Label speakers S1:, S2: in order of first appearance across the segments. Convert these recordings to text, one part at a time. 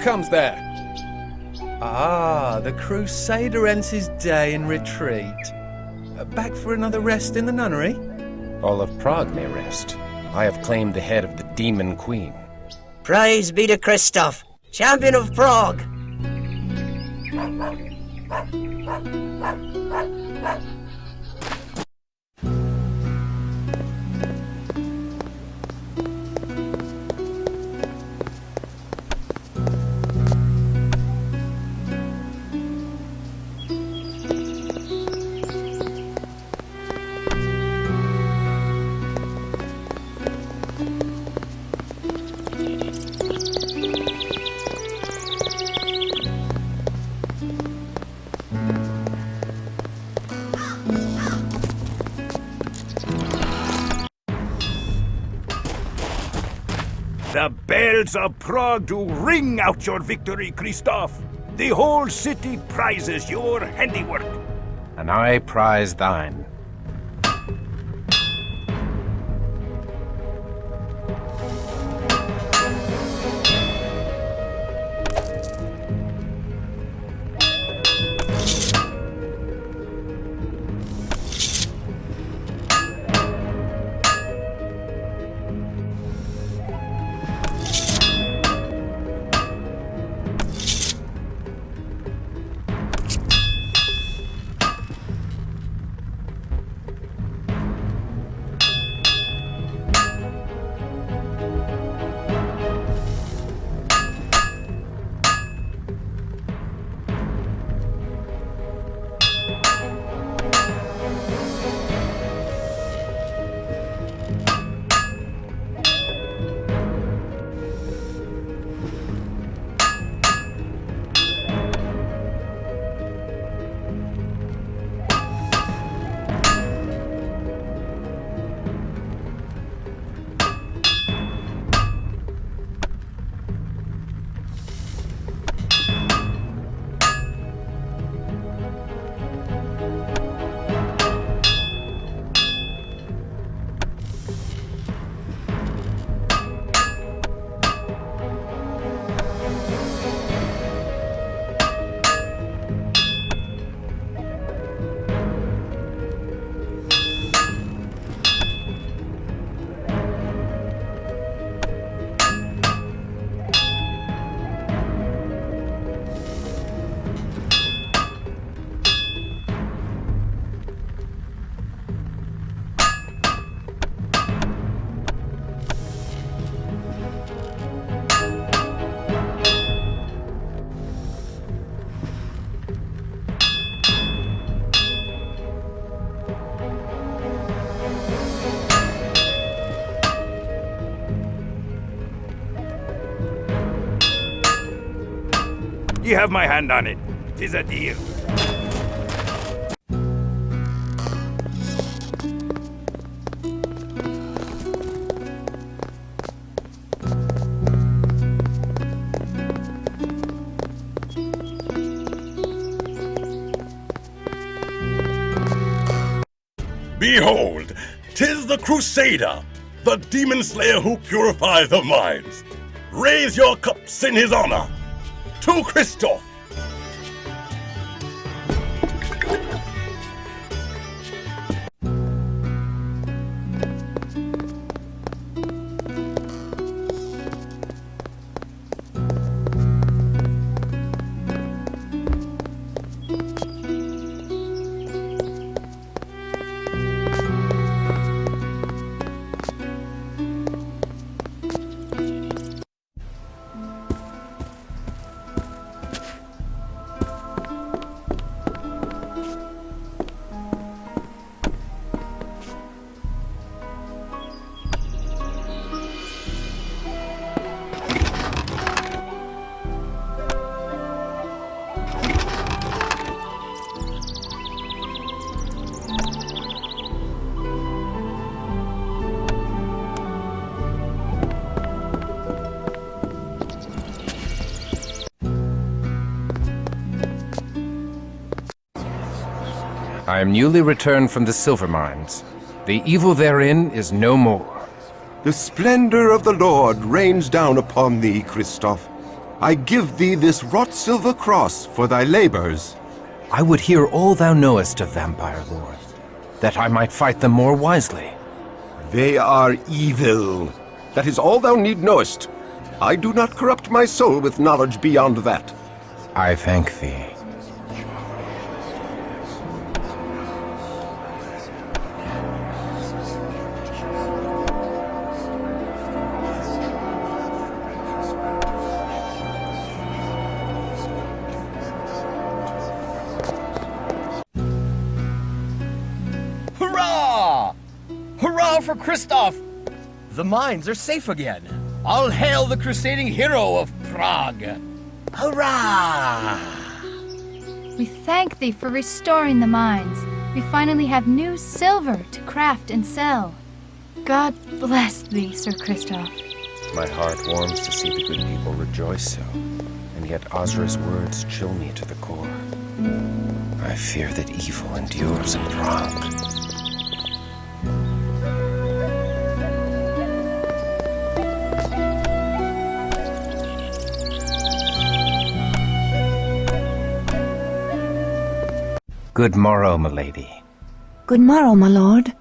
S1: comes there?
S2: Ah, the Crusader ends his day in retreat. Back for another rest in the nunnery?
S3: All of Prague may rest. I have claimed the head of the Demon Queen.
S4: Praise be to Christoph, champion of Prague!
S5: The bells of Prague do ring out your victory, Christoph. The whole city prizes your handiwork.
S3: And I prize thine.
S5: You have my hand on it. 'Tis a deal.
S6: Behold, 'tis the Crusader, the demon slayer who purifies the minds. Raise your cups in his honor. To Christoph!
S3: I am newly returned from the silver mines. The evil therein is no more.
S7: The splendor of the Lord rains down upon thee, Christoph.
S1: I give thee this wrought silver cross for thy labors.
S3: I would hear all thou knowest of vampire lore, that I might fight them more wisely.
S1: They are evil. That is all thou need knowest. I do not corrupt my soul with knowledge beyond that.
S3: I thank thee.
S7: Hurrah! Hurrah for Christoph! The mines are safe again. All hail the crusading hero of Prague! Hurrah!
S8: We thank thee for restoring the mines. We finally have new silver to craft and sell. God bless thee, Sir Christoph.
S3: My heart warms to see the good people rejoice so, and yet Ozra's words chill me to the core. I fear that evil endures in Prague. Good morrow, milady.
S9: Good morrow, my lord.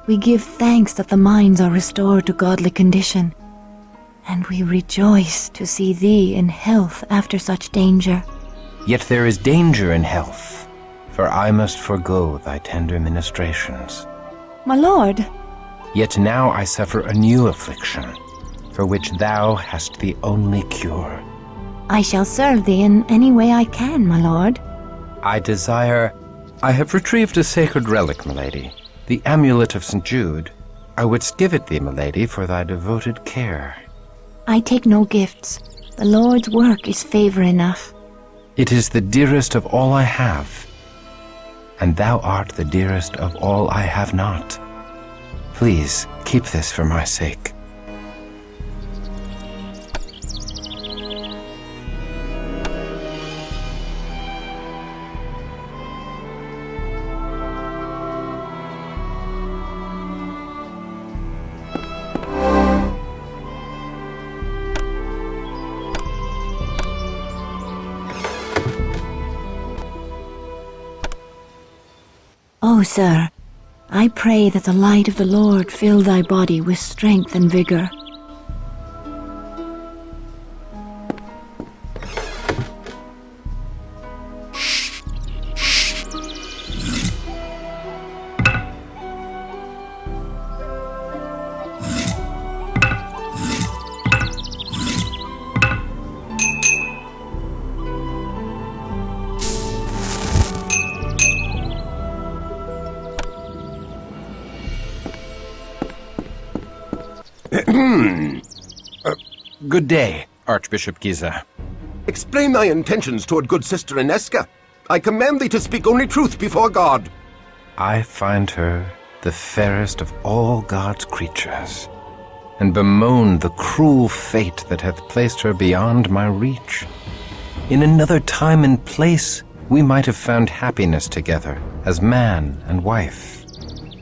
S9: We give thanks that the mines are restored to godly condition, and we rejoice to see thee in health after such danger.
S3: Yet there is danger in health, for I must forego thy tender ministrations.
S9: My lord,
S3: Yet now I suffer a new affliction, for which thou hast the only cure.
S9: I shall serve thee in any way I can, my lord.
S3: I have retrieved a sacred relic, milady, the amulet of St. Jude. I wouldst give it thee, milady, for thy devoted care.
S9: I take no gifts. The Lord's work is favor enough.
S3: It is the dearest of all I have, and thou art the dearest of all I have not. Please, keep this for my sake.
S9: Oh, sir, I pray that the light of the Lord fill thy body with strength and vigor.
S3: Good day, Archbishop Giza.
S1: Explain thy intentions toward good sister Inesca. I command thee to speak only truth before God.
S3: I find her the fairest of all God's creatures, and bemoan the cruel fate that hath placed her beyond my reach. In another time and place, we might have found happiness together as man and wife.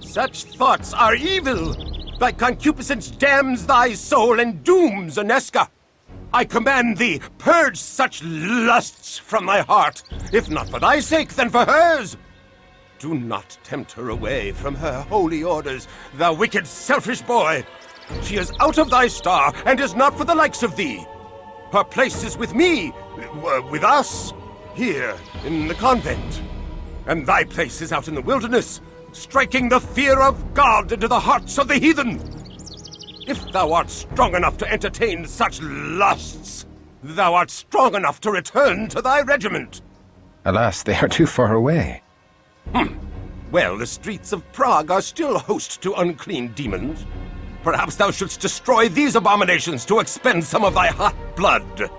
S1: Such thoughts are evil. Thy concupiscence damns thy soul and dooms Inesca. I command thee, purge such lusts from thy heart, if not for thy sake, then for hers. Do not tempt her away from her holy orders, thou wicked, selfish boy. She is out of thy star, and is not for the likes of thee. Her place is with me, with us, here in the convent. And thy place is out in the wilderness, striking the fear of God into the hearts of the heathen. If thou art strong enough to entertain such lusts, thou art strong enough to return to thy regiment.
S3: Alas, they are too far away.
S1: Well, the streets of Prague are still host to unclean demons. Perhaps thou shouldst destroy these abominations to expend some of thy hot blood.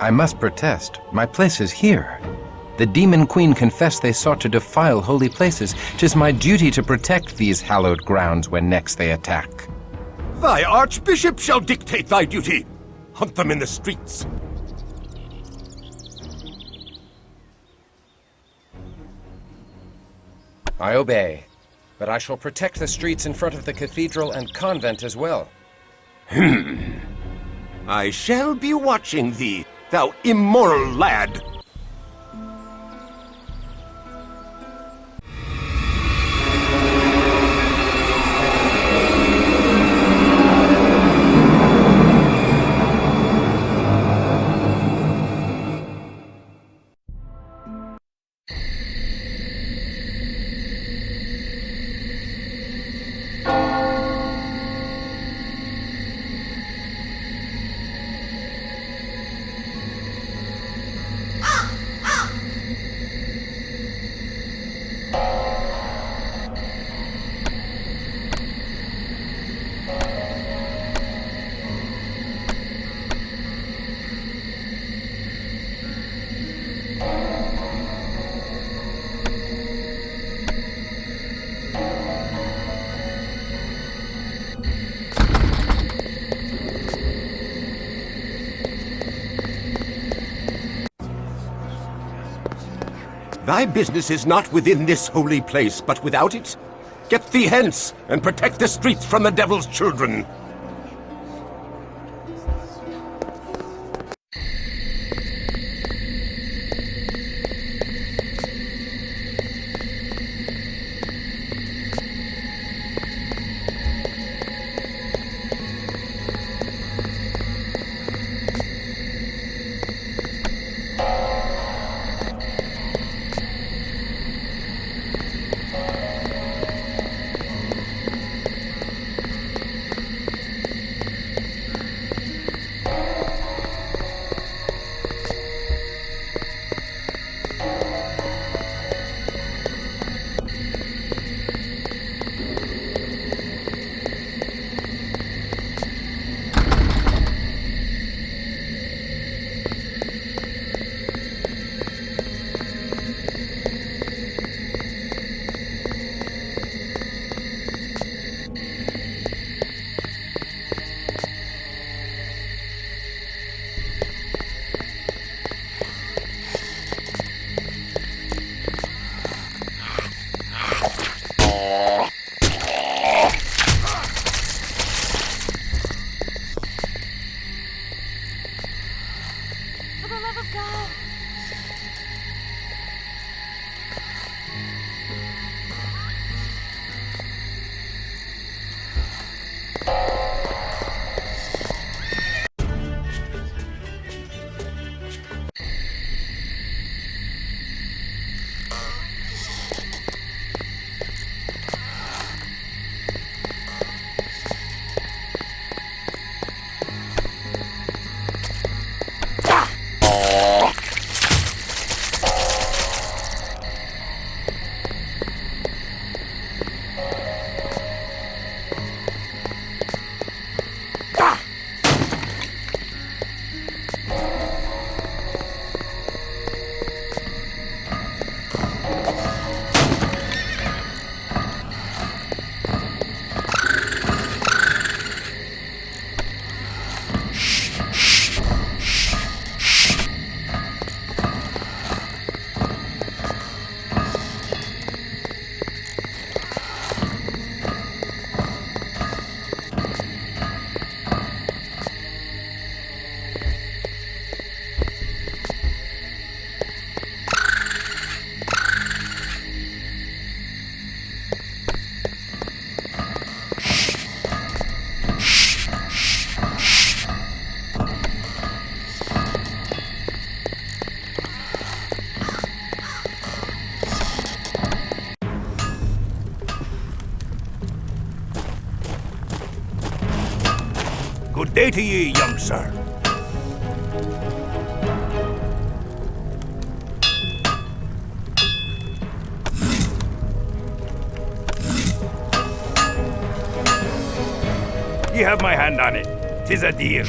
S3: I must protest. My place is here. The demon queen confessed they sought to defile holy places. 'Tis my duty to protect these hallowed grounds when next they attack.
S1: Thy archbishop shall dictate thy duty. Hunt them in the streets.
S3: I obey, but I shall protect the streets in front of the cathedral and convent as well.
S1: I shall be watching thee, thou immoral lad! Thy business is not within this holy place, but without it. Get thee hence, and protect the streets from the devil's children.
S5: Good day to ye, young sir. Ye have my hand on it. 'Tis a deal.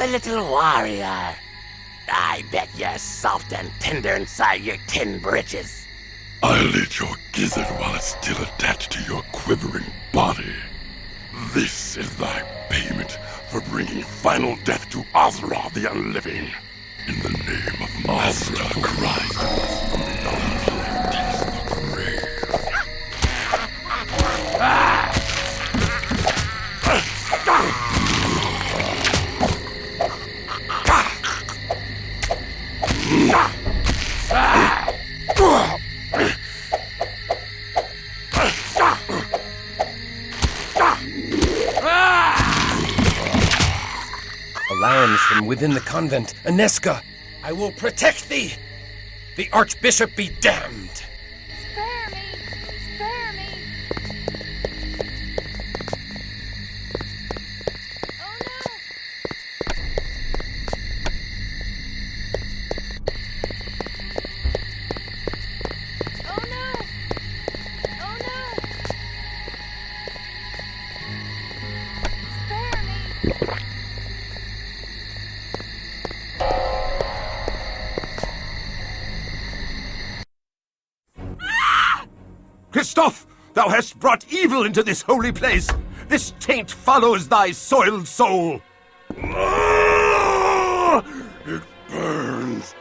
S1: the little warrior. I bet you're soft and tender inside your tin britches.
S6: I'll eat your gizzard while it's still attached to your quivering body. This is thy payment for bringing final death to Azra the Unliving. In the name of Master Christ, taste the grave.
S2: Alarms from within the convent. Aneska, I will protect thee. The Archbishop be damned.
S8: Spare me! Spare me! Oh no! Oh no! Oh no! Spare me!
S1: Christoph, thou hast brought evil into this holy place. This taint follows thy soiled soul.
S6: It burns.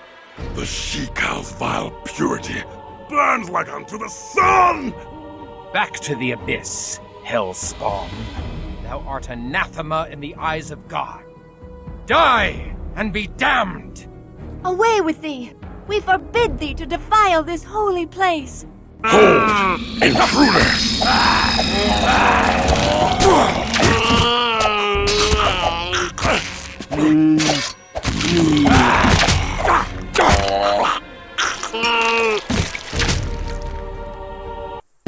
S6: The she-cow's vile purity burns like unto the sun.
S3: Back to the abyss, hellspawn. Thou art anathema in the eyes of God. Die and be damned!
S9: Away with thee! We forbid thee to defile this holy place!
S6: Hold, intruder!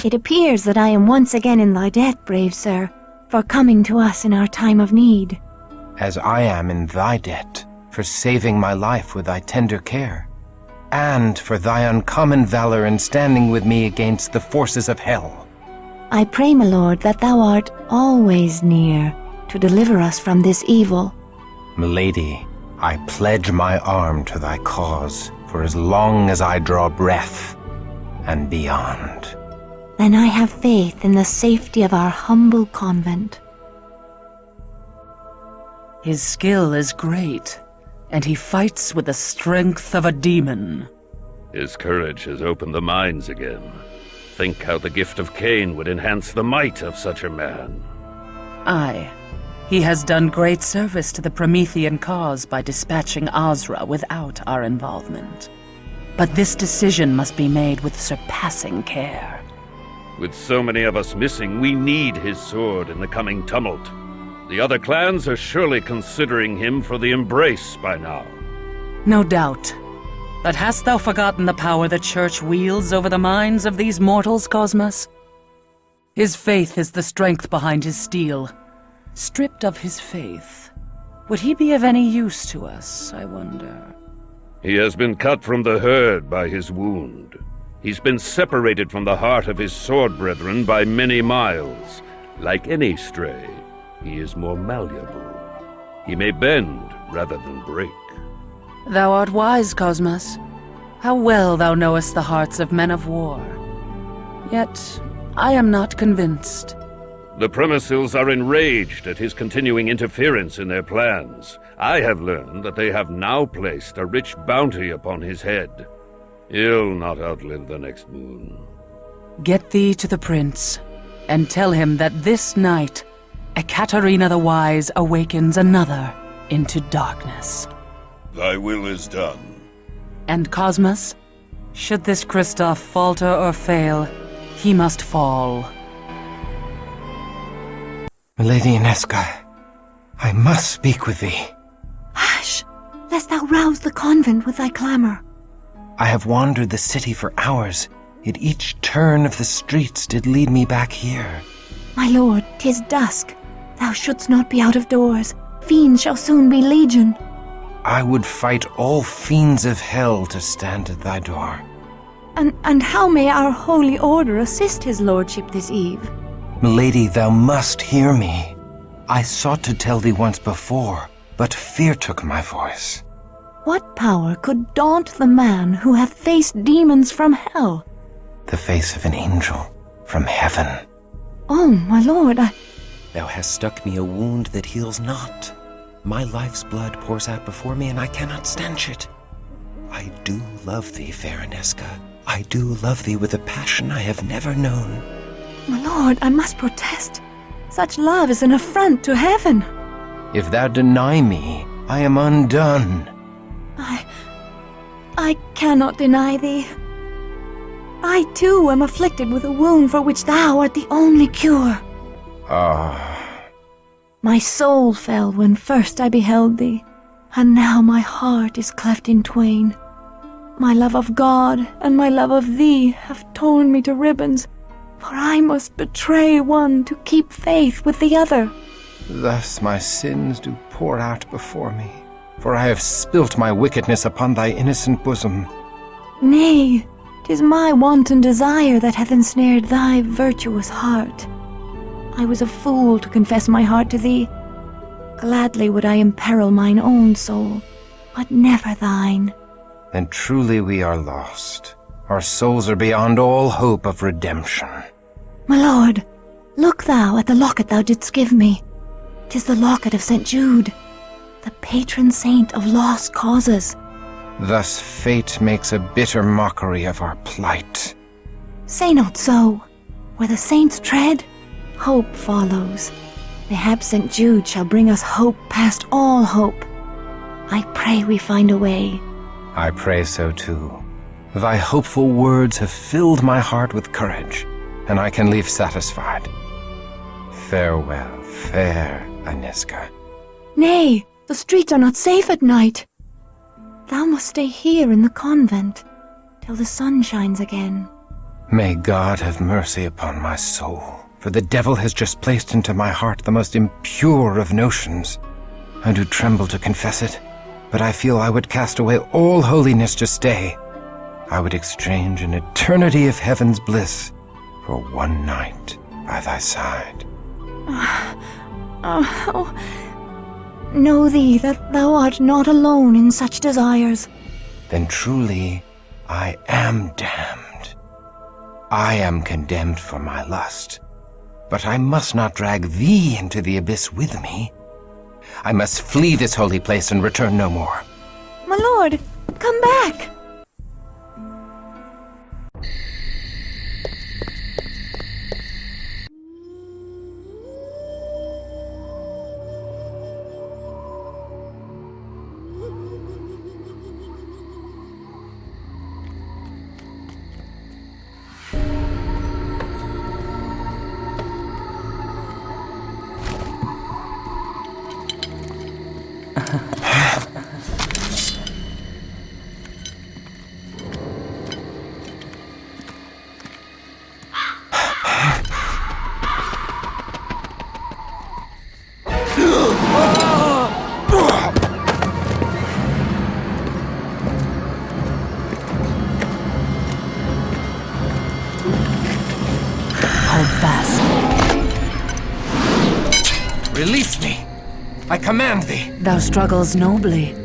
S9: It appears that I am once again in thy debt, brave sir, for coming to us in our time of need.
S3: As I am in thy debt, for saving my life with thy tender care, and for thy uncommon valor in standing with me against the forces of hell.
S9: I pray, my lord, that thou art always near to deliver us from this evil.
S3: Milady, I pledge my arm to thy cause for as long as I draw breath, and beyond.
S9: Then I have faith in the safety of our humble convent.
S10: His skill is great, and he fights with the strength of a demon.
S5: His courage has opened the minds again. Think how the gift of Cain would enhance the might of such a man.
S10: Aye, he has done great service to the Promethean cause by dispatching Azra without our involvement. But this decision must be made with surpassing care.
S5: With so many of us missing, we need his sword in the coming tumult. The other clans are surely considering him for the embrace by now.
S10: No doubt. But hast thou forgotten the power the Church wields over the minds of these mortals, Cosmas? His faith is the strength behind his steel. Stripped of his faith, would he be of any use to us, I wonder?
S5: He has been cut from the herd by his wound. He's been separated from the heart of his sword brethren by many miles. Like any stray, he is more malleable. He may bend rather than break.
S10: Thou art wise, Cosmas. How well thou knowest the hearts of men of war. Yet, I am not convinced.
S5: The Premicils are enraged at his continuing interference in their plans. I have learned that they have now placed a rich bounty upon his head. He'll not outlive the next moon.
S10: Get thee to the prince, and tell him that this night, Ekaterina the Wise awakens another into darkness.
S6: Thy will is done.
S10: And Cosmas, should this Christoph falter or fail, he must fall.
S3: Milady Inesca, I must speak with thee.
S9: Hush! Lest thou rouse the convent with thy clamor.
S3: I have wandered the city for hours, yet each turn of the streets did lead me back here.
S9: My lord, 'tis dusk. Thou shouldst not be out of doors. Fiends shall soon be legion.
S3: I would fight all fiends of hell to stand at thy door.
S9: And how may our holy order assist his lordship this eve?
S3: Milady, thou must hear me. I sought to tell thee once before, but fear took my voice.
S9: What power could daunt the man who hath faced demons from hell?
S3: The face of an angel from heaven.
S9: Oh, my lord,
S11: Thou hast stuck me a wound that heals not. My life's blood pours out before me, and I cannot stanch it. I do love thee, fair Inesca. I do love thee with a passion I have never known.
S9: My lord, I must protest. Such love is an affront to heaven.
S3: If thou deny me, I am undone.
S9: I cannot deny thee. I too am afflicted with a wound for which thou art the only cure.
S3: Ah.
S9: My soul fell when first I beheld thee, and now my heart is cleft in twain. My love of God and my love of thee have torn me to ribbons, for I must betray one to keep faith with the other.
S3: Thus my sins do pour out before me, for I have spilt my wickedness upon thy innocent bosom.
S9: Nay, 'tis my wanton desire that hath ensnared thy virtuous heart. I was a fool to confess my heart to thee. Gladly would I imperil mine own soul, but never thine.
S3: Then truly we are lost. Our souls are beyond all hope of redemption.
S9: My lord, look thou at the locket thou didst give me. 'Tis the locket of St. Jude, the patron saint of lost causes.
S3: Thus fate makes a bitter mockery of our plight.
S9: Say not so. Where the saints tread, hope follows. Mayhap St. Jude shall bring us hope past all hope. I pray we find a way.
S3: I pray so too. Thy hopeful words have filled my heart with courage, and I can leave satisfied. Farewell, fair Inesca.
S9: Nay, the streets are not safe at night. Thou must stay here in the convent till the sun shines again.
S3: May God have mercy upon my soul, for the devil has just placed into my heart the most impure of notions. I do tremble to confess it, but I feel I would cast away all holiness to stay. I would exchange an eternity of heaven's bliss for one night by thy side.
S9: Know thee that thou art not alone in such desires.
S3: Then truly I am damned. I am condemned for my lust, but I must not drag thee into the abyss with me. I must flee this holy place and return no more.
S9: My lord, come back!
S10: Hold fast.
S3: Release me! I command thee!
S10: Thou struggles nobly.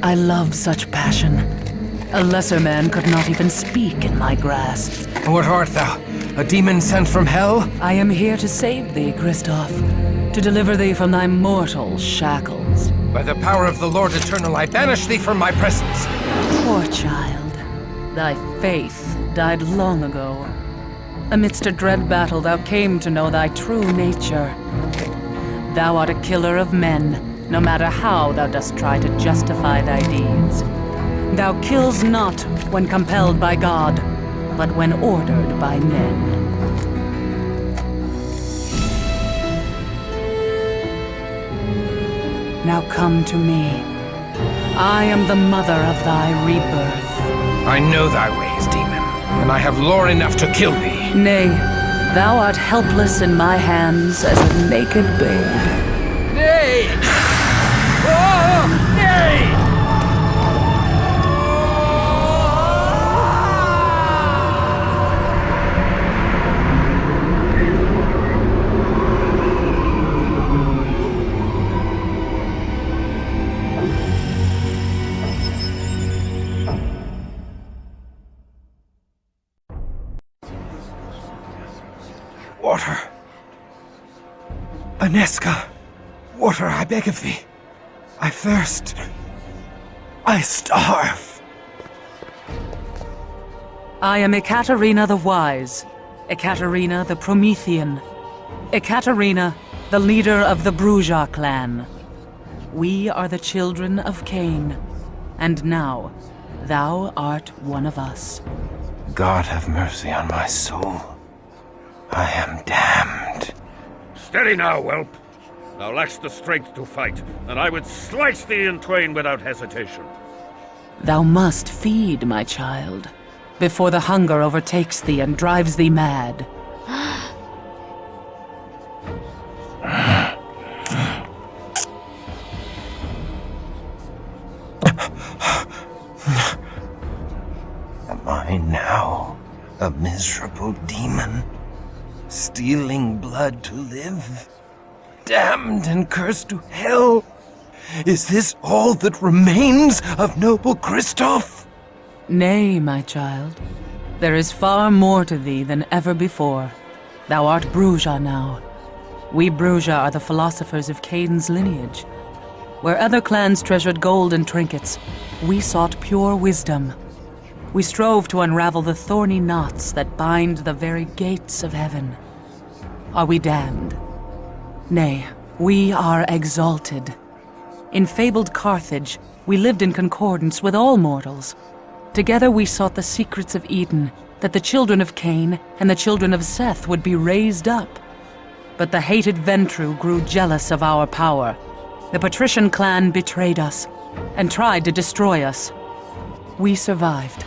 S10: I love such passion. A lesser man could not even speak in my grasp.
S3: What art thou? A demon sent from hell?
S10: I am here to save thee, Christoph, to deliver thee from thy mortal shackles.
S3: By the power of the Lord Eternal, I banish thee from my presence.
S10: Poor child, thy faith died long ago. Amidst a dread battle, thou came to know thy true nature. Thou art a killer of men, no matter how thou dost try to justify thy deeds. Thou kills not when compelled by God, but when ordered by men. Now come to me. I am the mother of thy rebirth.
S3: I know thy ways, demon, and I have lore enough to kill thee.
S10: Nay, thou art helpless in my hands as a naked babe.
S3: Nay! Oh, nay! Water. Aneska, water, I beg of thee. I thirst. I starve.
S10: I am Ekaterina the Wise, Ekaterina the Promethean, Ekaterina, the leader of the Bruja clan. We are the children of Cain, and now thou art one of us.
S3: God have mercy on my soul. I am damned.
S5: Steady now, whelp. Thou lackst the strength to fight, and I would slice thee in twain without hesitation.
S10: Thou must feed, my child, before the hunger overtakes thee and drives thee mad.
S3: Am I now a miserable demon, stealing blood to live? Damned and cursed to hell? Is this all that remains of noble Christoph?
S10: Nay, my child. There is far more to thee than ever before. Thou art Bruja now. We Bruja are the philosophers of Cain's lineage. Where other clans treasured gold and trinkets, we sought pure wisdom. We strove to unravel the thorny knots that bind the very gates of heaven. Are we damned? Nay, we are exalted. In fabled Carthage, we lived in concordance with all mortals. Together we sought the secrets of Eden, that the children of Cain and the children of Seth would be raised up. But the hated Ventru grew jealous of our power. The patrician clan betrayed us, and tried to destroy us. We survived,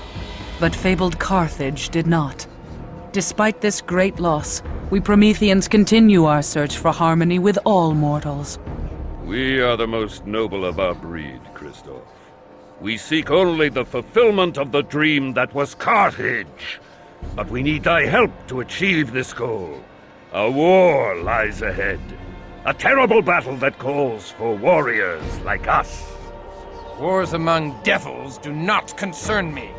S10: but fabled Carthage did not. Despite this great loss, we Prometheans continue our search for harmony with all mortals.
S5: We are the most noble of our breed, Christoph. We seek only the fulfillment of the dream that was Carthage. But we need thy help to achieve this goal. A war lies ahead. A terrible battle that calls for warriors like us.
S1: Wars among devils do not concern me.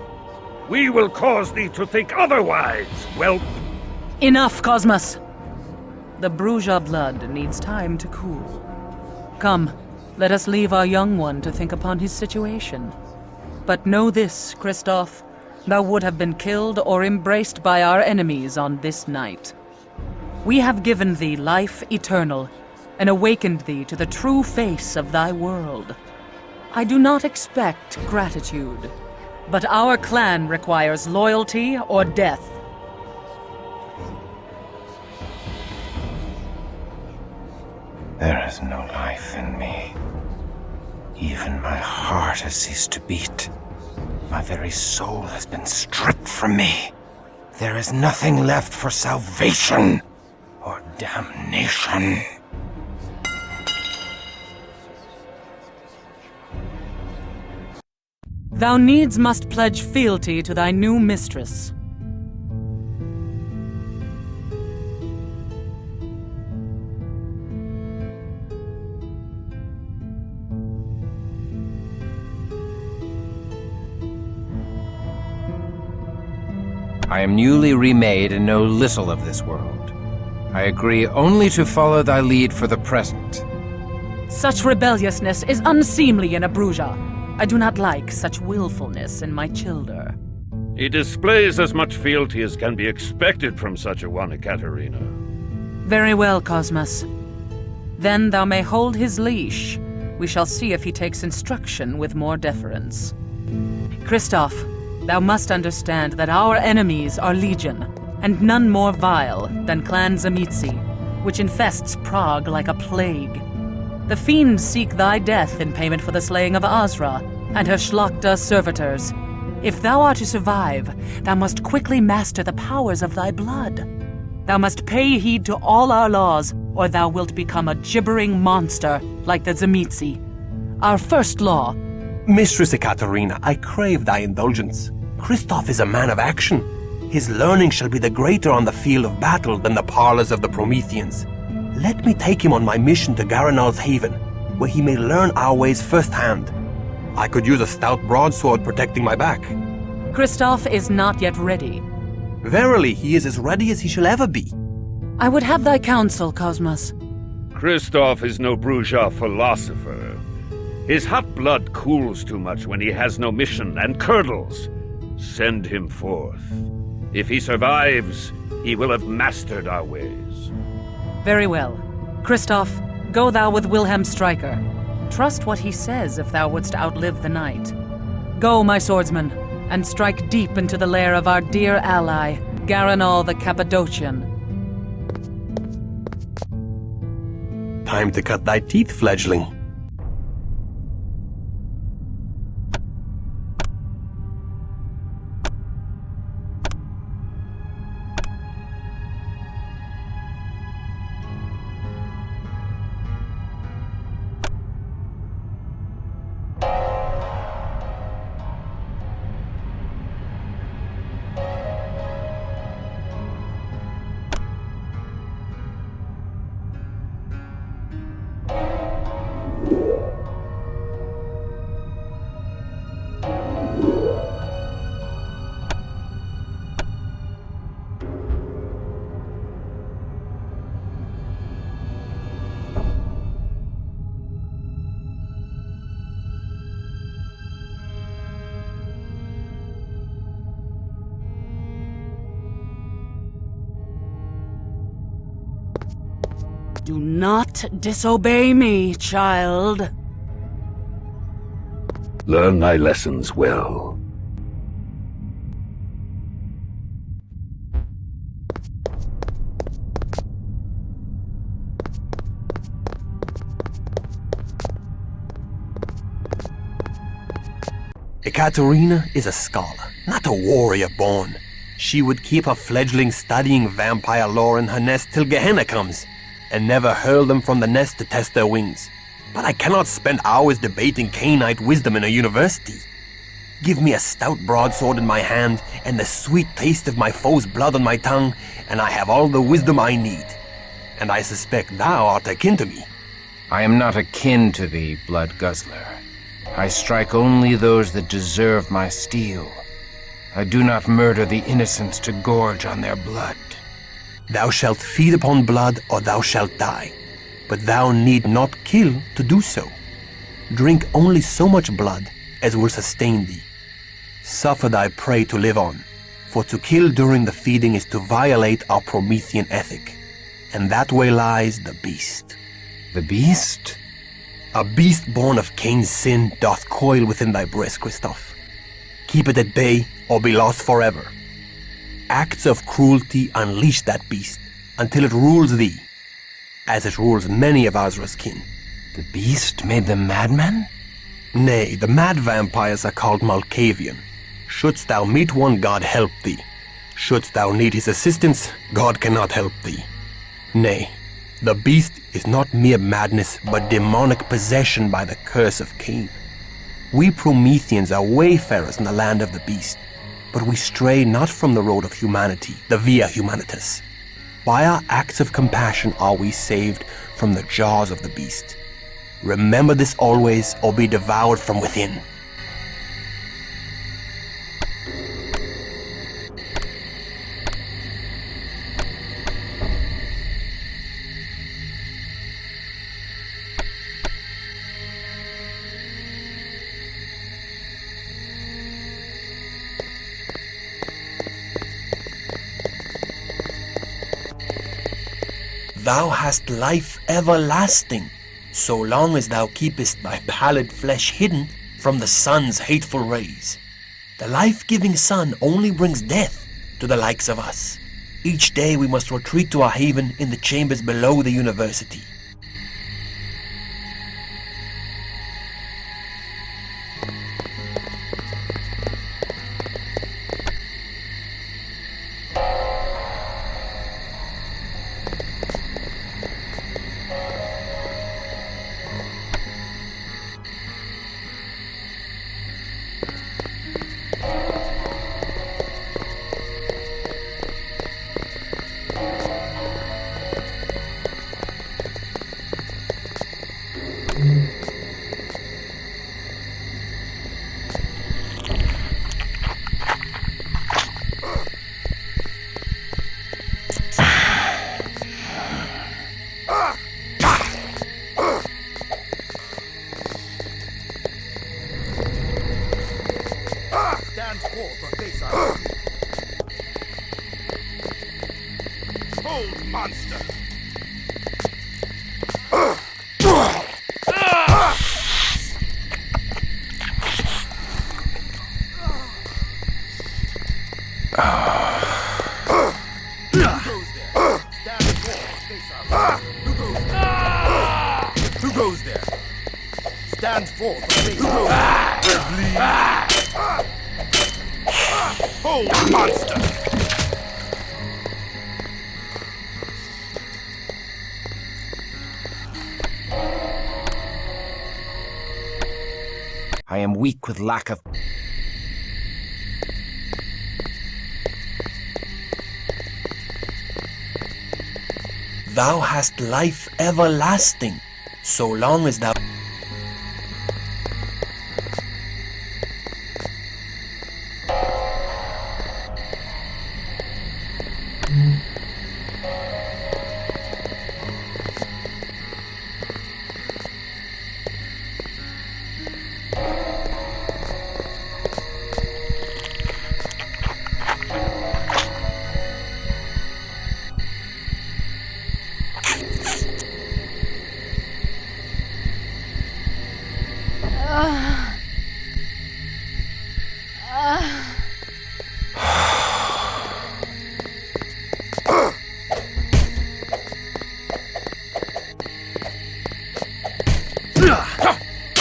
S5: We will cause thee to think otherwise, whelp.
S10: Enough, Cosmos! The Bruja blood needs time to cool. Come, let us leave our young one to think upon his situation. But know this, Christoph, thou would have been killed or embraced by our enemies on this night. We have given thee life eternal, and awakened thee to the true face of thy world. I do not expect gratitude, but our clan requires loyalty or death.
S3: There is no life in me. Even my heart has ceased to beat. My very soul has been stripped from me. There is nothing left for salvation or damnation.
S10: Thou needs must pledge fealty to thy new mistress.
S3: I am newly remade and know little of this world. I agree only to follow thy lead for the present.
S10: Such rebelliousness is unseemly in a Bruja. I do not like such willfulness in my childer.
S5: He displays as much fealty as can be expected from such a one, Ekaterina.
S10: Very well, Cosmos. Then thou may hold his leash. We shall see if he takes instruction with more deference. Christoph, thou must understand that our enemies are legion, and none more vile than Clan Tzimisce, which infests Prague like a plague. The fiends seek thy death in payment for the slaying of Azra and her Shlachta servitors. If thou art to survive, thou must quickly master the powers of thy blood. Thou must pay heed to all our laws, or thou wilt become a gibbering monster like the Tzimisce. Our first law...
S1: Mistress Ekaterina, I crave thy indulgence. Christoph is a man of action. His learning shall be the greater on the field of battle than the parlors of the Prometheans. Let me take him on my mission to Garanal's Haven, where he may learn our ways firsthand. I could use a stout broadsword protecting my back.
S10: Christoph is not yet ready.
S1: Verily, he is as ready as he shall ever be.
S10: I would have thy counsel, Cosmos.
S5: Christoph is no bourgeois philosopher. His hot blood cools too much when he has no mission and curdles. Send him forth. If he survives, he will have mastered our ways.
S10: Very well. Christoph, go thou with Wilhelm Stryker. Trust what he says if thou wouldst outlive the night. Go, my swordsman, and strike deep into the lair of our dear ally, Garanal the Cappadocian.
S1: Time to cut thy teeth, fledgling.
S10: Do not disobey me, child.
S5: Learn thy lessons well.
S1: Ekaterina is a scholar, not a warrior born. She would keep her fledgling studying vampire lore in her nest till Gehenna comes, and never hurl them from the nest to test their wings. But I cannot spend hours debating Cainite wisdom in a university. Give me a stout broadsword in my hand, and the sweet taste of my foe's blood on my tongue, and I have all the wisdom I need. And I suspect thou art akin to me.
S3: I am not akin to thee, blood guzzler. I strike only those that deserve my steel. I do not murder the innocents to gorge on their blood.
S1: Thou shalt feed upon blood, or thou shalt die. But thou need not kill to do so. Drink only so much blood as will sustain thee. Suffer thy prey to live on, for to kill during the feeding is to violate our Promethean ethic. And that way lies the beast.
S3: The beast?
S1: A beast born of Cain's sin doth coil within thy breast, Christoph. Keep it at bay, or be lost forever. Acts of cruelty unleash that beast until it rules thee, as it rules many of Azra's kin.
S3: The beast made them madmen?
S1: Nay, the mad vampires are called Malkavian. Shouldst thou meet one, God help thee. Shouldst thou need his assistance, God cannot help thee. Nay, the beast is not mere madness, but demonic possession by the curse of Cain. We Prometheans are wayfarers in the land of the beast, but we stray not from the road of humanity, the Via Humanitas. By our acts of compassion are we saved from the jaws of the beast. Remember this always, or be devoured from within. Thou hast life everlasting, so long as thou keepest thy pallid flesh hidden from the sun's hateful rays. The life-giving sun only brings death to the likes of us. Each day we must retreat to our haven in the chambers below the university.
S6: monster!
S7: Who goes there? Stand forth or face off.
S6: Hold, monster!
S3: I am weak with lack of...
S12: Thou hast life everlasting, so long as thou...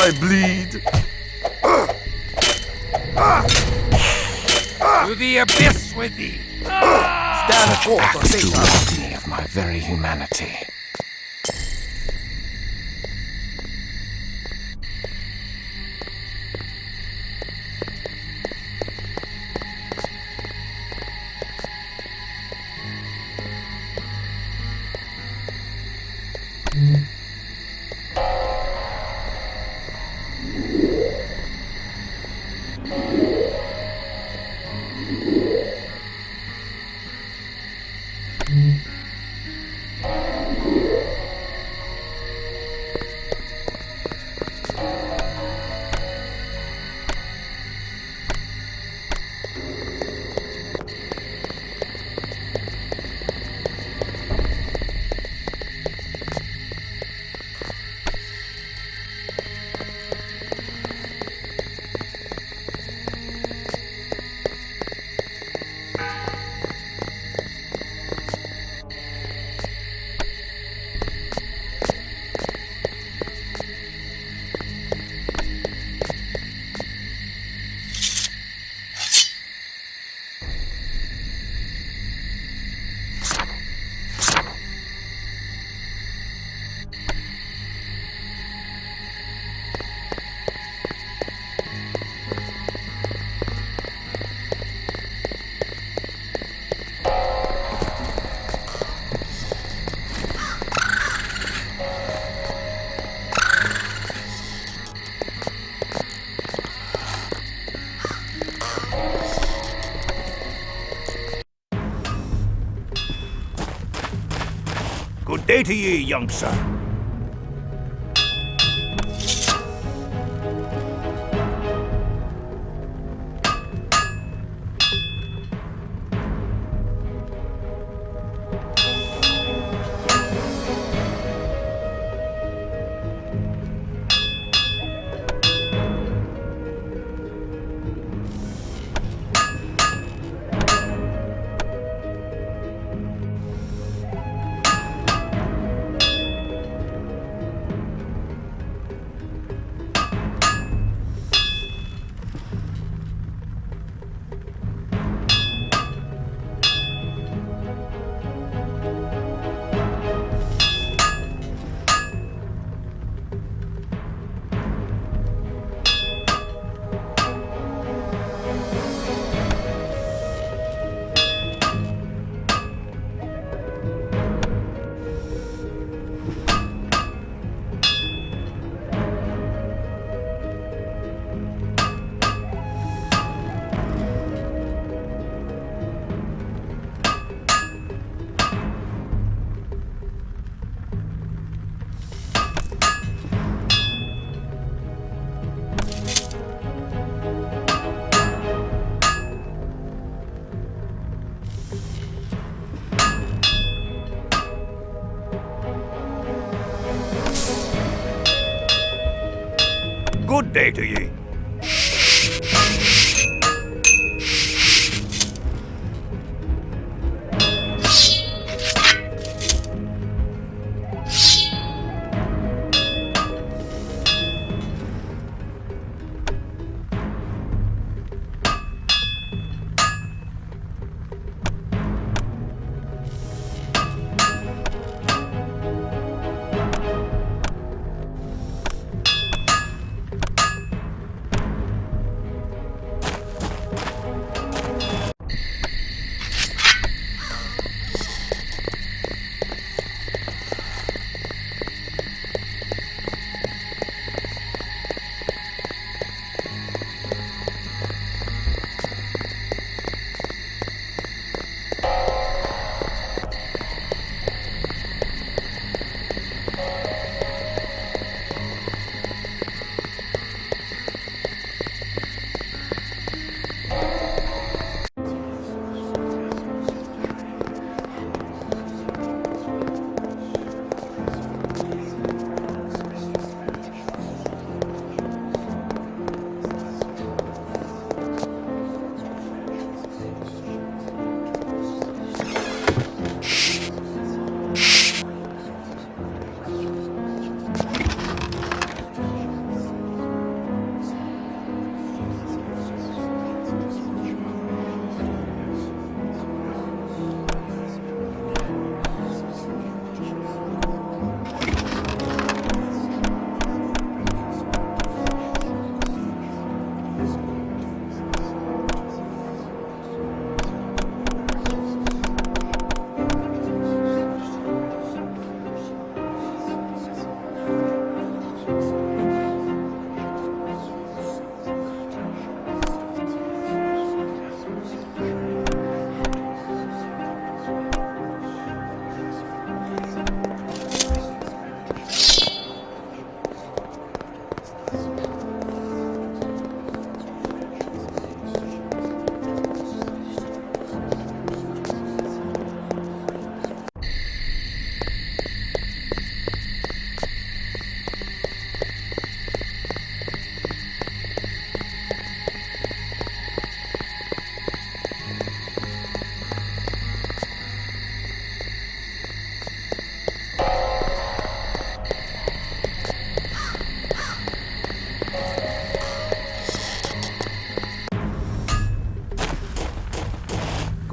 S6: I bleed.
S1: To the abyss with thee!
S7: Stand
S3: Such
S7: forth or
S3: acts do
S7: face off.
S3: rob me of my very humanity.
S13: Good day to ye, young sir. Good day to ye.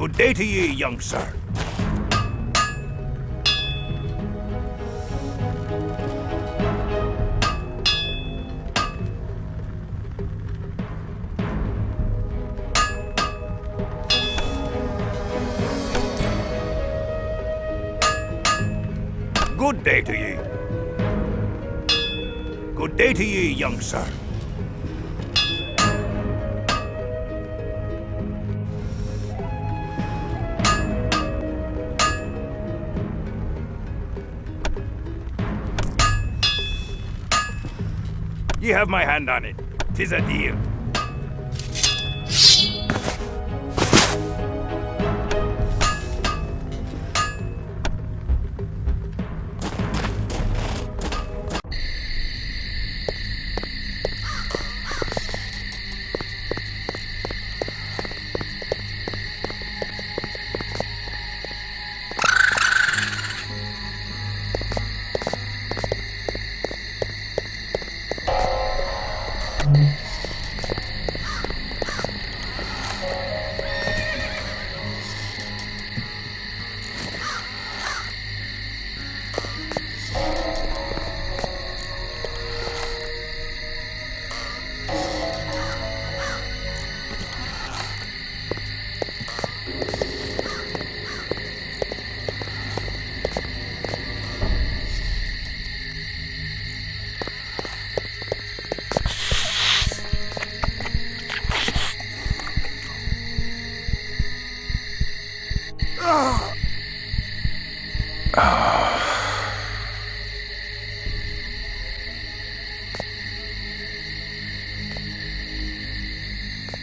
S13: Good day to ye, young sir. Good day to ye. Good day to ye, young sir. Ye have my hand on it. 'Tis a deal.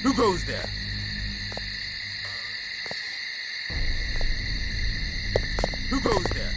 S1: Who goes there? Who goes there?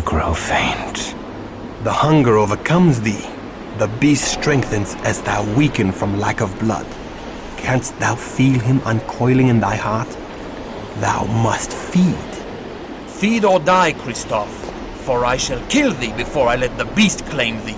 S3: grow faint.
S12: The hunger overcomes thee. The beast strengthens as thou weaken from lack of blood. Canst thou feel him uncoiling in thy heart? Thou must feed.
S7: Feed or die, Christoph, for I shall kill thee before I let the beast claim thee.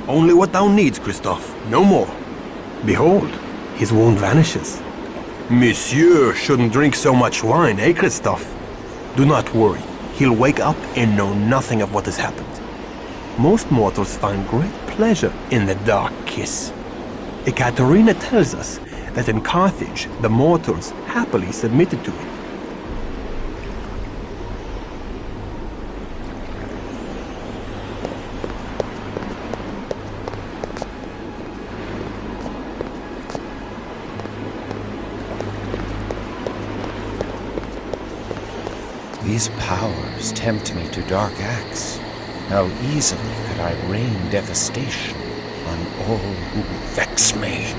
S12: Only what thou needs, Christoph, no more. Behold, his wound vanishes. Monsieur shouldn't drink so much wine, eh, Christoph? Do not worry, he'll wake up and know nothing of what has happened. Most mortals find great pleasure in the dark kiss. Ekaterina tells us that in Carthage, the mortals happily submitted to it.
S11: These powers tempt me to dark acts. How easily could I rain devastation on all who vex me?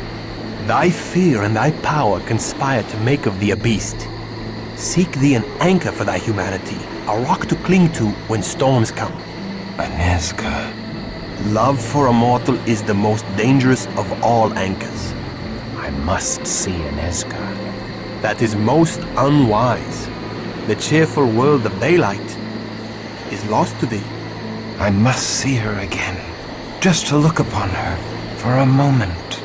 S12: Thy fear and thy power conspire to make of thee a beast. Seek thee an anchor for thy humanity, a rock to cling to when storms come.
S3: Aneska.
S12: Love for a mortal is the most dangerous of all anchors.
S3: I must see Aneska.
S12: That is most unwise. The cheerful world of daylight is lost to thee.
S3: I must see her again, just to look upon her for a moment.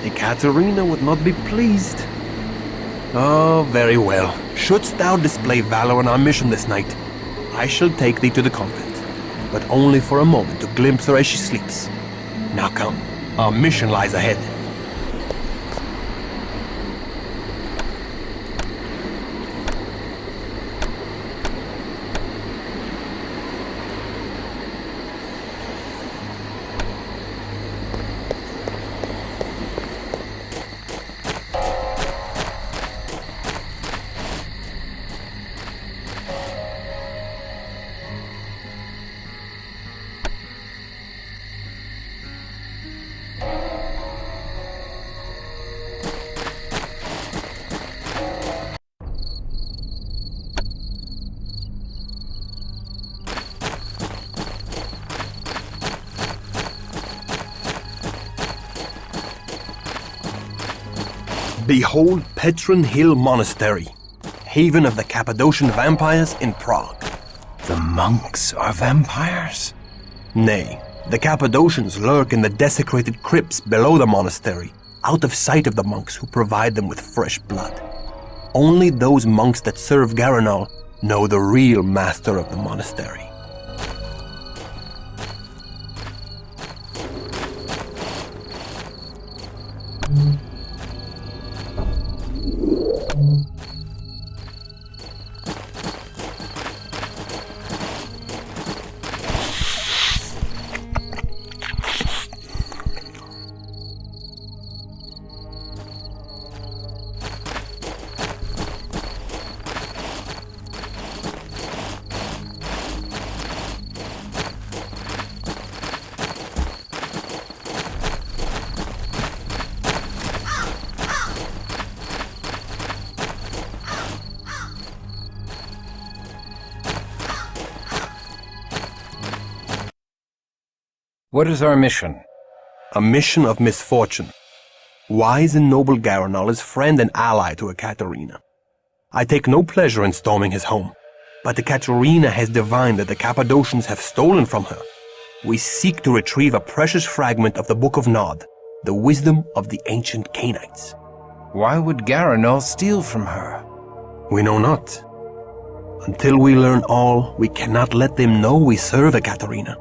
S12: Ekaterina would not be pleased. Oh, very well. Shouldst thou display valor on our mission this night, I shall take thee to the convent, but only for a moment to glimpse her as she sleeps. Now come, our mission lies ahead. Behold Petrin Hill Monastery, haven of the Cappadocian vampires in Prague.
S3: The monks are vampires?
S12: Nay, the Cappadocians lurk in the desecrated crypts below the monastery, out of sight of the monks who provide them with fresh blood. Only those monks that serve Garanal know the real master of the monastery.
S3: What is our mission?
S12: A mission of misfortune. Wise and noble Garanal is friend and ally to Ekaterina. I take no pleasure in storming his home, but Ekaterina has divined that the Cappadocians have stolen from her. We seek to retrieve a precious fragment of the Book of Nod, the wisdom of the ancient Canaanites.
S3: Why would Garanal steal from her?
S12: We know not. Until we learn all, we cannot let them know we serve Ekaterina.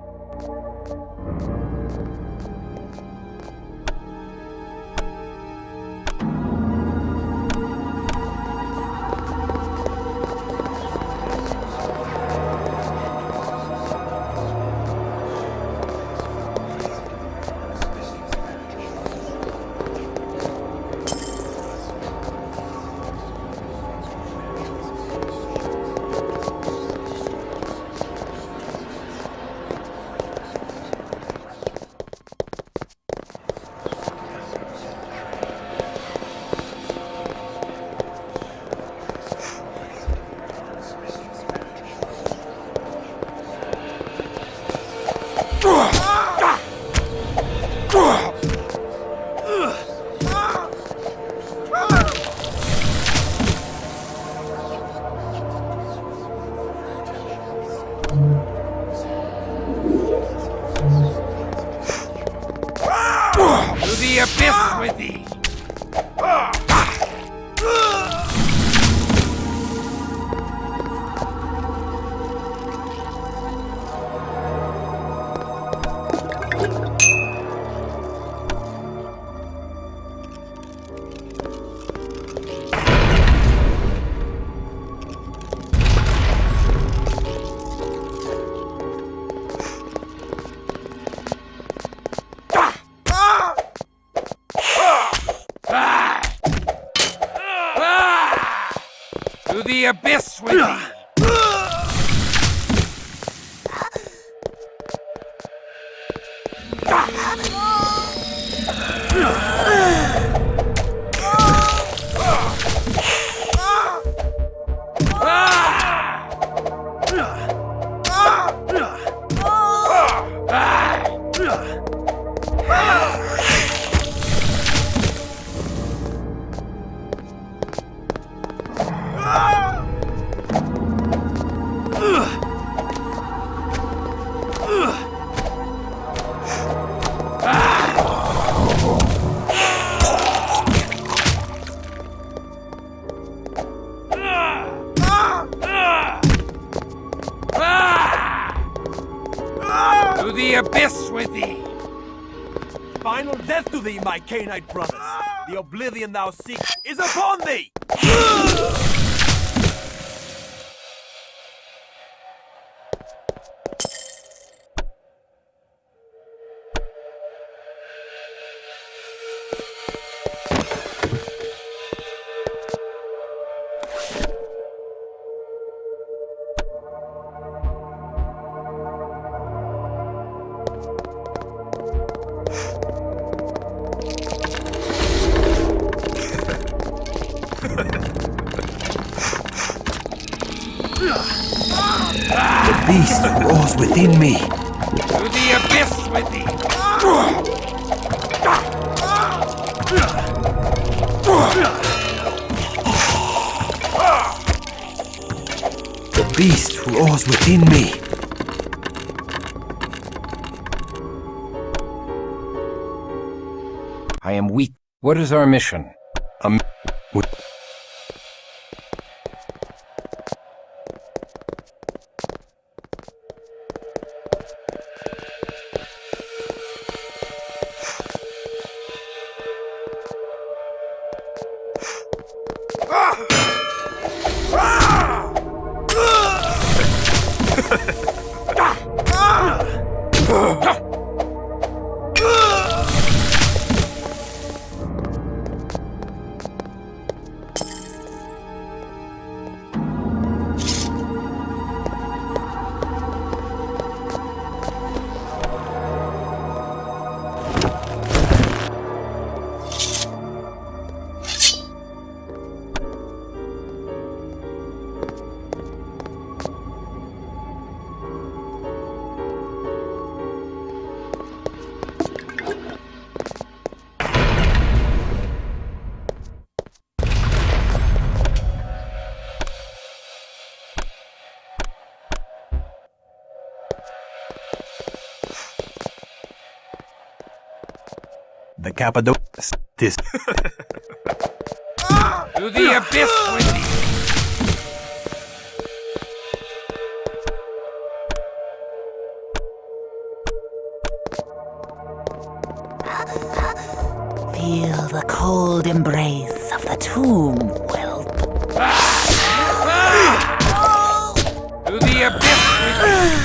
S1: the abyss with thee! To the abyss with thee! To the abyss with thee!
S14: Final death to thee, my Canaanite brothers! The oblivion thou seekst is upon thee!
S12: The beast roars within me.
S1: To the abyss with thee!
S12: The beast roars within me.
S3: I am weak. What is our mission?
S12: The Cappadocia. This.
S1: To the abyss with thee!
S10: Feel the cold embrace of the tomb, whelp.
S1: To the abyss with thee!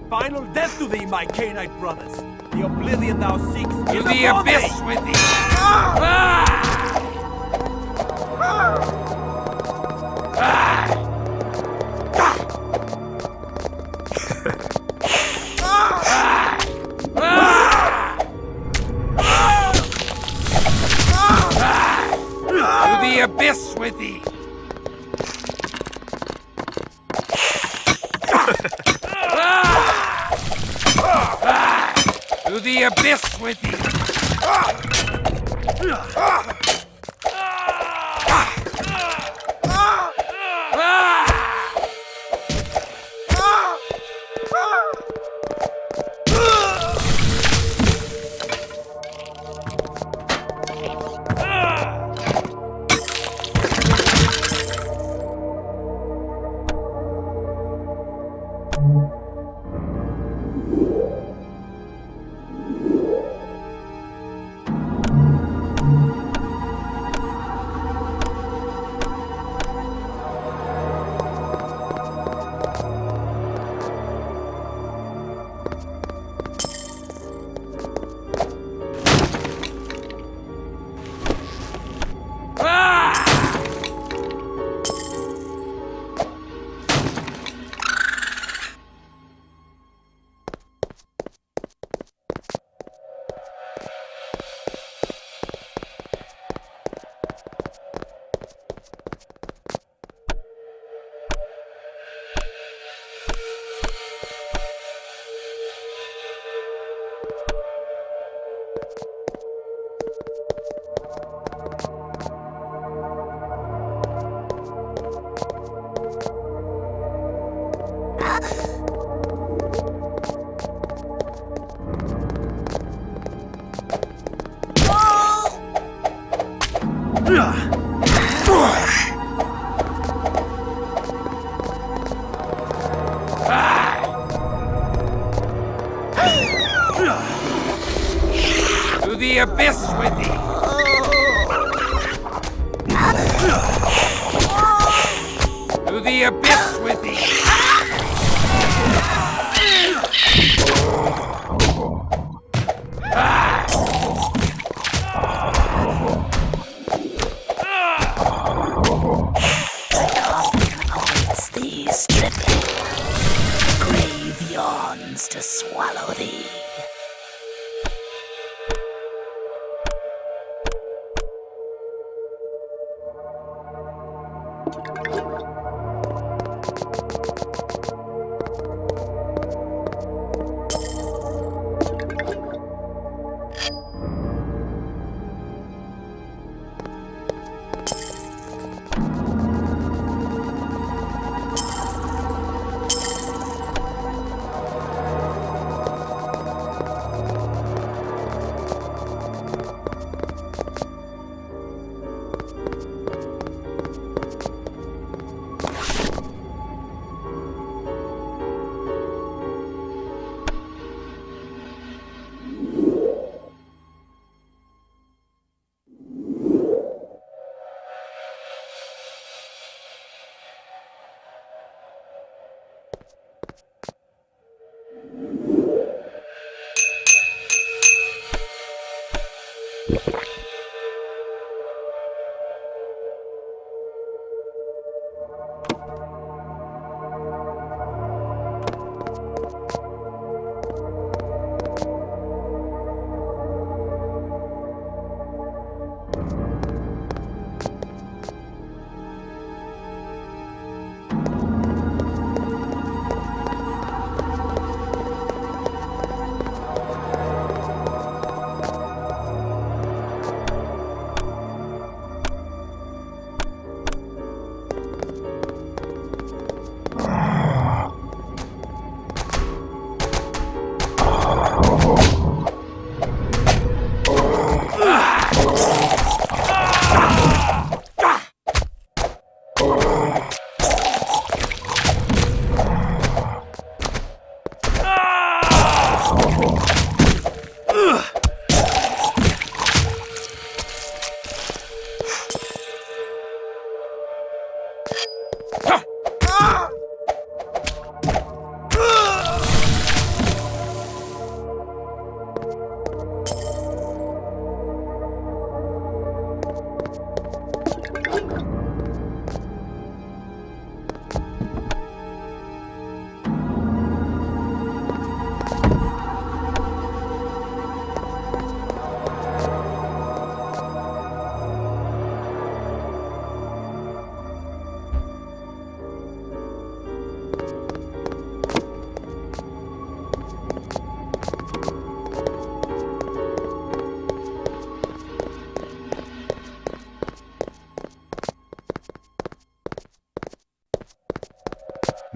S14: Final death to thee, my Canaanite brothers! The oblivion thou seekst is
S1: the
S14: upon
S1: abyss
S14: thee!
S1: with thee! Ah! To the abyss with thee! To the abyss with thee! To the abyss with thee! To the abyss with thee!
S15: Awaits thee, stripling. Grave yawns to swallow thee.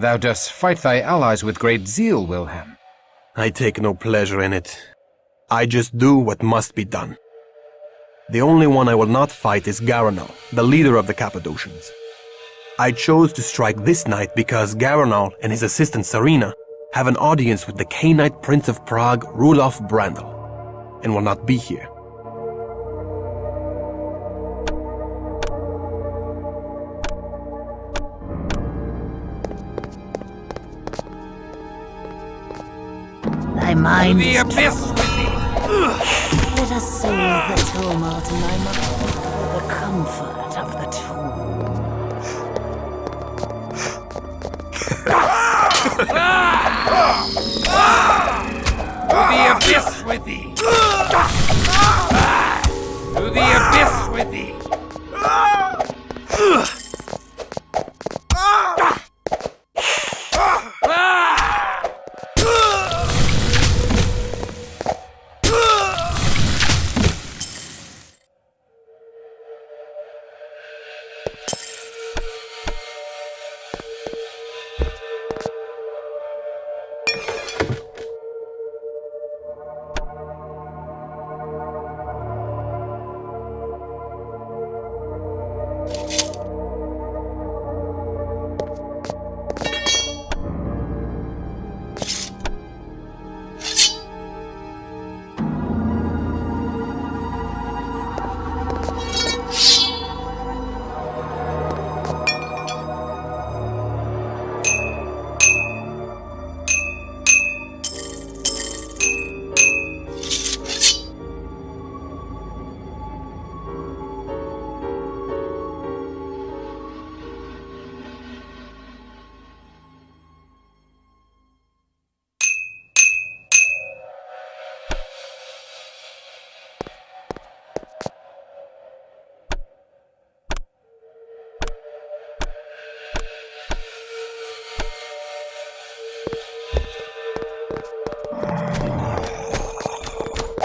S3: Thou dost fight thy allies with great zeal, Wilhelm.
S12: I take no pleasure in it. I just do what must be done. The only one I will not fight is Garanal, the leader of the Cappadocians. I chose to strike this night because Garanal and his assistant Sarina have an audience with the Cainite Prince of Prague, Rudolf Brandl, and will not be here.
S15: Thy mind
S13: The
S15: is
S13: abyss with thee!
S15: Let us soothe the tumult in thy mind with the comfort of the tomb.
S13: To the abyss with thee! To the abyss with thee!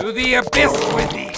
S13: To the abyss with thee!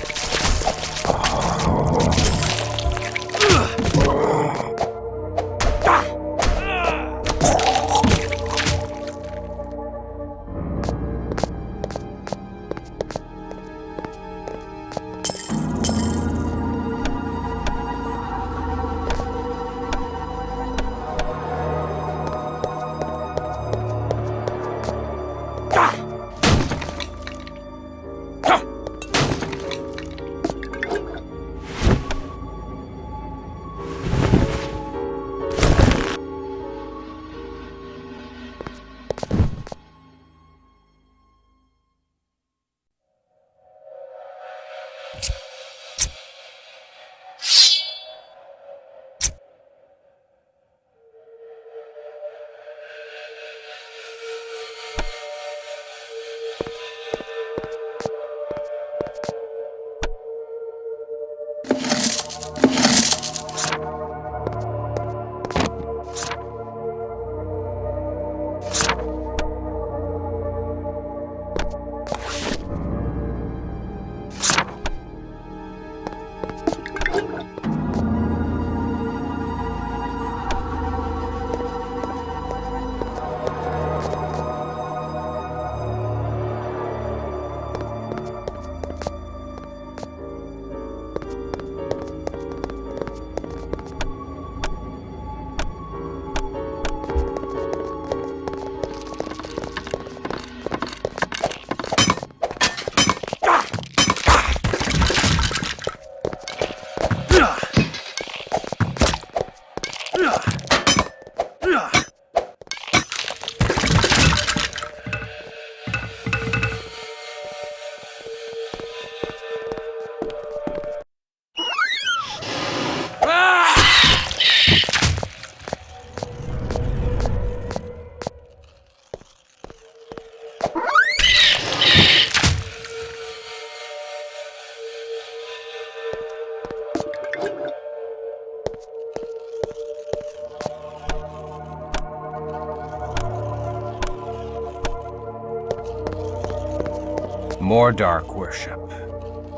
S3: More dark worship.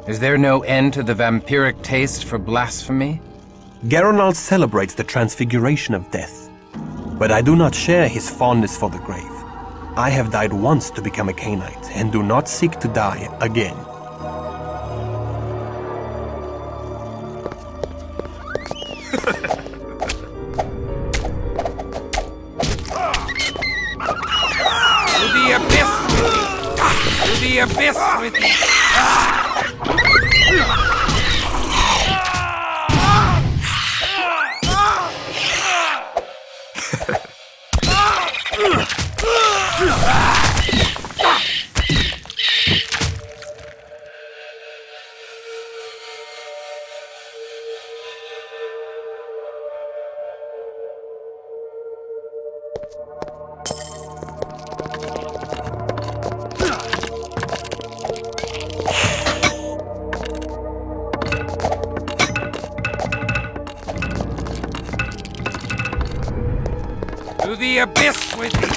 S3: Is there no end to the vampiric taste for blasphemy?
S12: Garanal celebrates the transfiguration of death. but I do not share his fondness for the grave. I have died once to become a Cainite, and do not seek to die again.
S1: To the abyss with me! To the abyss with me!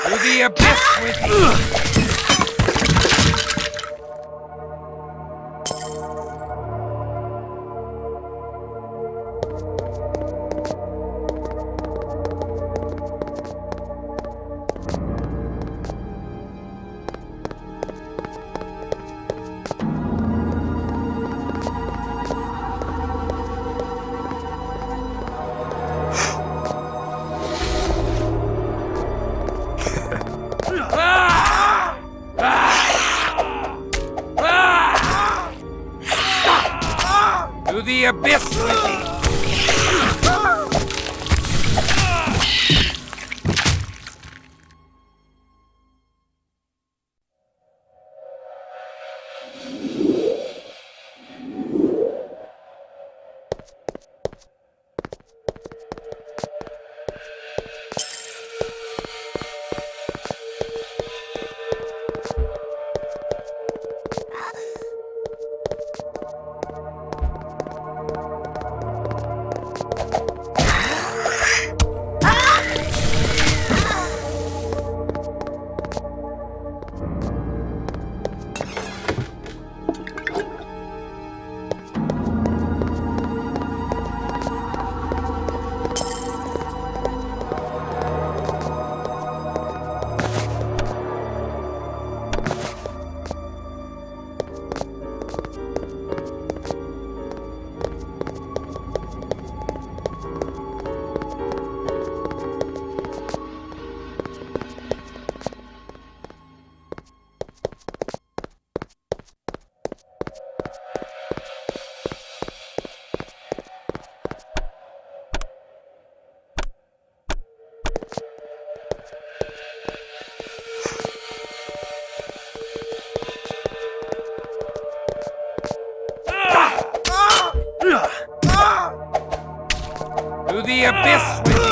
S1: To the abyss with me! To the abyss with me! To the abyss with me! To the abyss with me!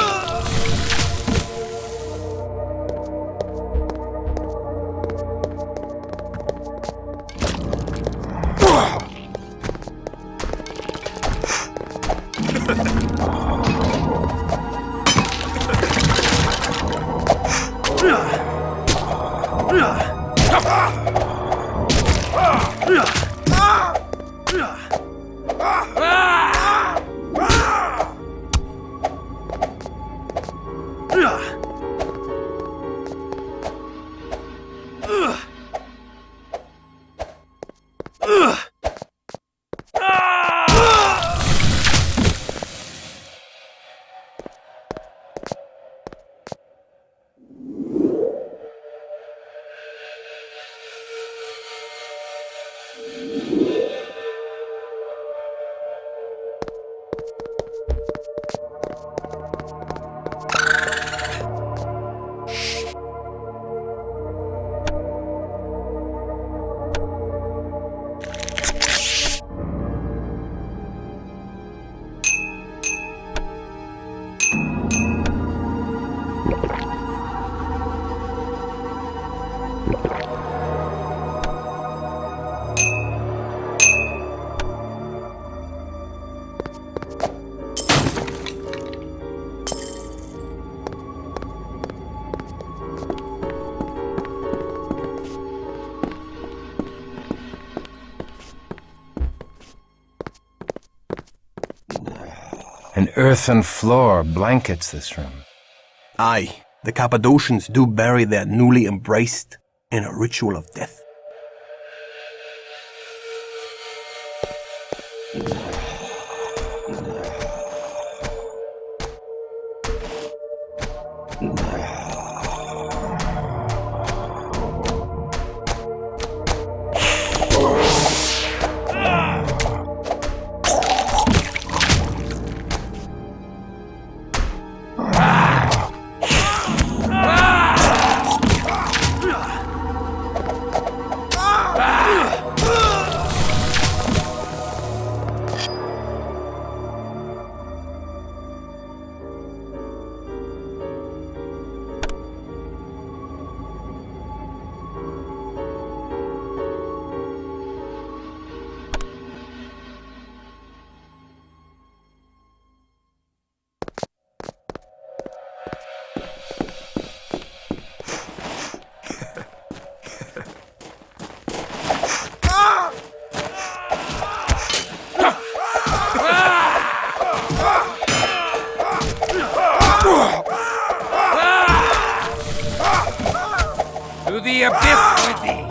S3: An earthen floor blankets this room.
S12: Aye, the Cappadocians do bury their newly embraced in a ritual of death.
S1: To the abyss with thee!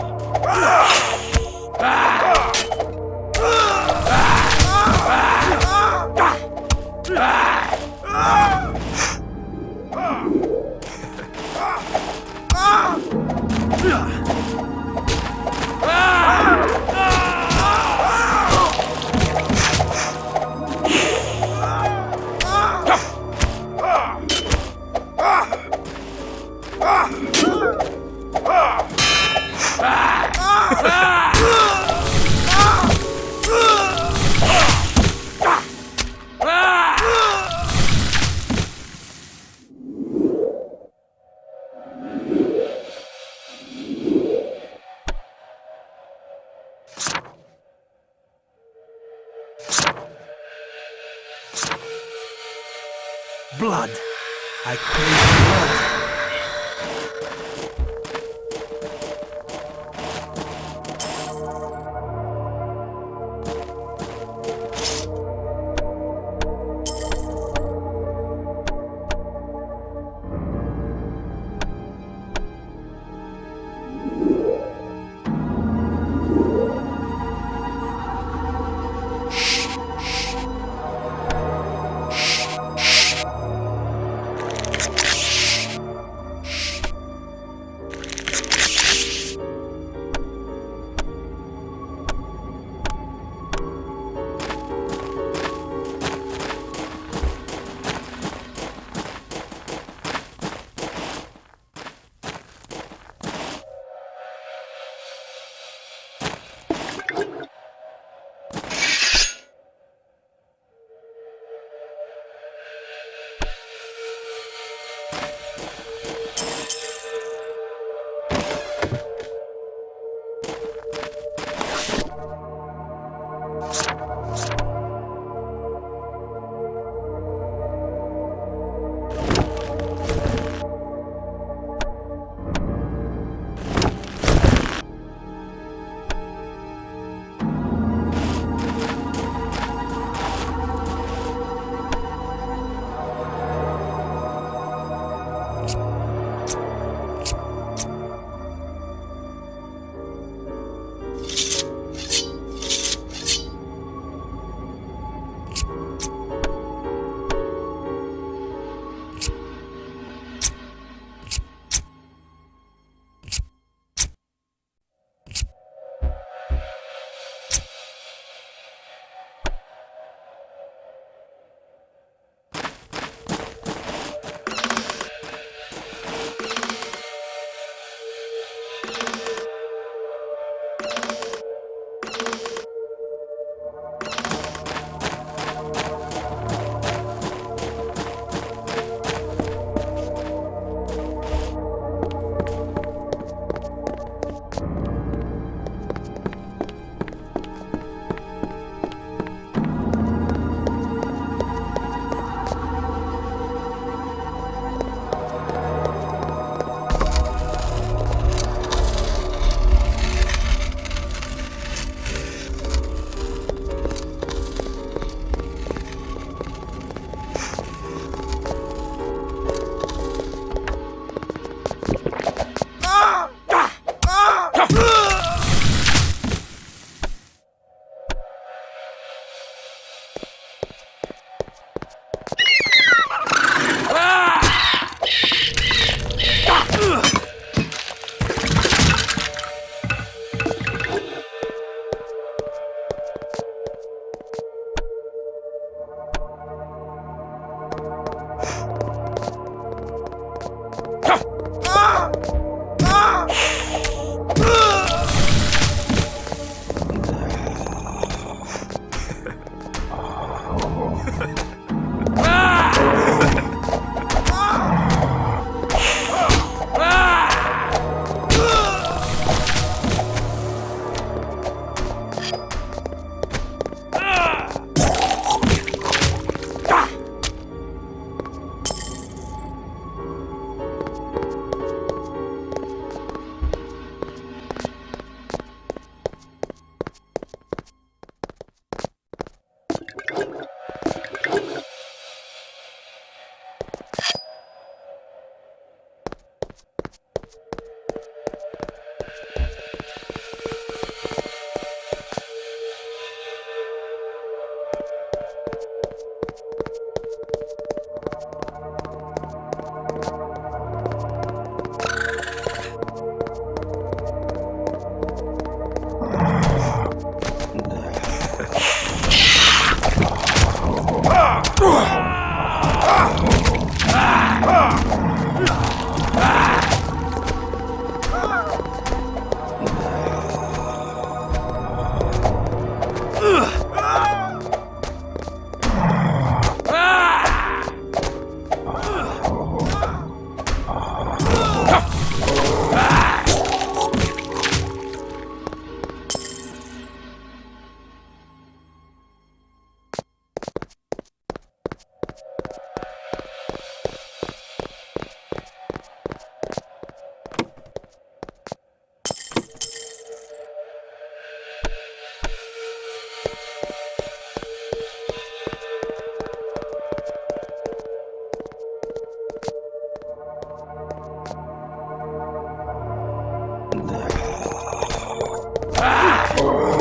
S12: Blood. I crave blood.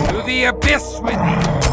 S1: To the abyss with thee!